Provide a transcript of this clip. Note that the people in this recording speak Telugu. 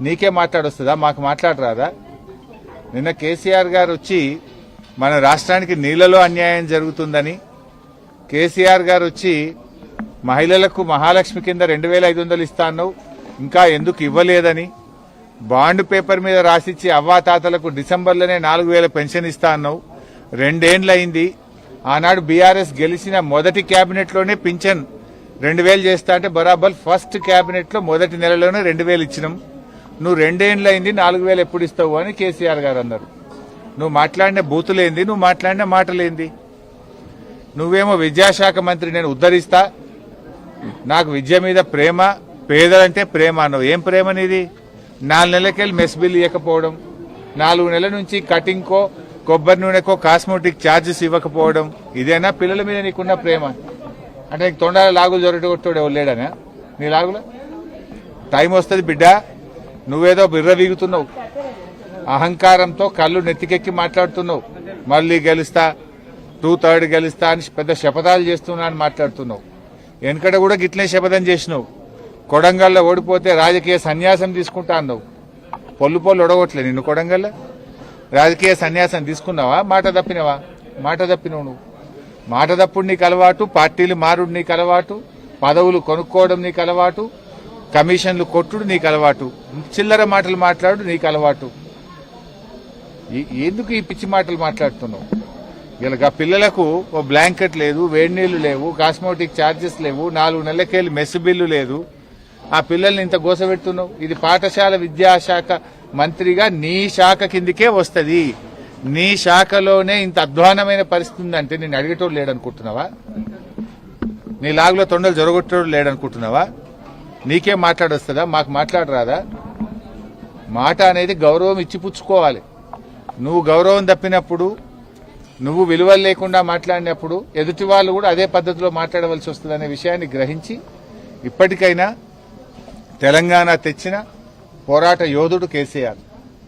నీకే మాట్లాడొస్తుందా? మాకు మాట్లాడరాదా? నిన్న కేసీఆర్ గారు వచ్చి మన రాష్ట్రానికి నీళ్లలో అన్యాయం జరుగుతుందని, కేసీఆర్ గారు వచ్చి మహిళలకు మహాలక్ష్మి కింద 2500 ఇస్తా అన్నావు, ఇంకా ఎందుకు ఇవ్వలేదని, బాండ్ పేపర్ మీద రాసిచ్చి అవ్వాతాతలకు డిసెంబర్లోనే 4000 పెన్షన్ ఇస్తా అన్నావు. 2 ఏళ్లు అయింది. ఆనాడు బీఆర్ఎస్ గెలిచిన మొదటి క్యాబినెట్లోనే పింఛన్ 2000 చేస్తా అంటే బరాబర్ ఫస్ట్ క్యాబినెట్లో మొదటి నెలలోనే 2000 ఇచ్చినాం. నువ్వు 2 ఏళ్లు అయింది, 4000 ఎప్పుడు ఇస్తావు అని కేసీఆర్ గారు అన్నారు. నువ్వు మాట్లాడిన బూతులేంది, నువ్వు మాట్లాడిన మాటలేంది? నువ్వేమో విద్యాశాఖ మంత్రి, నేను ఉద్ధరిస్తా, నాకు విద్య మీద ప్రేమ, పేదలంటే ప్రేమ అన్నావు. ఏం ప్రేమ నీది? 4 నెలలకెళ్ళి మెస్ బిల్ ఇవ్వకపోవడం, 4 నెలల నుంచి కటింగ్కో కొబ్బరి నూనెకో కాస్మెటిక్ ఛార్జెస్ ఇవ్వకపోవడం, ఇదేనా పిల్లల మీద నీకున్న ప్రేమ? అంటే నీకు తొండాల లాగులు జొరగొట్టాడు ఎవరు లేడనా నీ లాగుల? టైం వస్తుంది బిడ్డ, నువ్వేదో బిర్ర వీగుతున్నావు, అహంకారంతో కళ్ళు నెత్తికెక్కి మాట్లాడుతున్నావు. మళ్ళీ గెలుస్తా, 2/3 గెలుస్తా అని పెద్ద శపథాలు చేస్తున్నా అని మాట్లాడుతున్నావు. వెనకడ కూడా గిట్లే శపథం చేసినావు. కొడంగల్లో ఓడిపోతే రాజకీయ సన్యాసం తీసుకుంటా అన్నావు. పొల్లు ఒడగొట్లే నిన్ను కొడంగల్లో. రాజకీయ సన్యాసం తీసుకున్నావా? మాట తప్పినవా? మాట తప్పినవు నువ్వు. మాట తప్పుడు నీకు అలవాటు, పార్టీలు మారుడు నీకు అలవాటు, పదవులు కొనుక్కోవడం నీకు అలవాటు, కమిషన్లు కొట్టుడు నీకు అలవాటు, చిల్లర మాటలు మాట్లాడు నీకు అలవాటు. ఎందుకు ఈ పిచ్చి మాటలు మాట్లాడుతున్నావు? ఇలా పిల్లలకు ఓ బ్లాంకెట్ లేదు, వేడి నీళ్లు లేవు, కాస్మెటిక్ ఛార్జెస్ లేవు, 4 నెలలకెళ్ళి మెస్ బిల్లు లేదు. ఆ పిల్లల్ని ఇంత గోసపెడుతున్నావు. ఇది పాఠశాల విద్యాశాఖ మంత్రిగా నీ శాఖ కిందికే వస్తుంది. నీ శాఖలోనే ఇంత అధ్వానమైన పరిస్థితి ఉందంటే నేను అడిగేటోడు లేడనుకుంటున్నావా? నీ లాగులో తొండలు జొరగొట్టేటోడు లేడనుకుంటున్నావా? నీకే మాట్లాడొస్తుందా? మాకు మాట్లాడరాదా? మాట అనేది గౌరవం ఇచ్చిపుచ్చుకోవాలి. నువ్వు గౌరవం తప్పినప్పుడు, నువ్వు విలువలు లేకుండా మాట్లాడినప్పుడు ఎదుటి వాళ్ళు కూడా అదే పద్ధతిలో మాట్లాడవలసి వస్తుందనే విషయాన్ని గ్రహించి ఇప్పటికైనా తెలంగాణ తెచ్చిన పోరాట యోధుడు కేసీఆర్.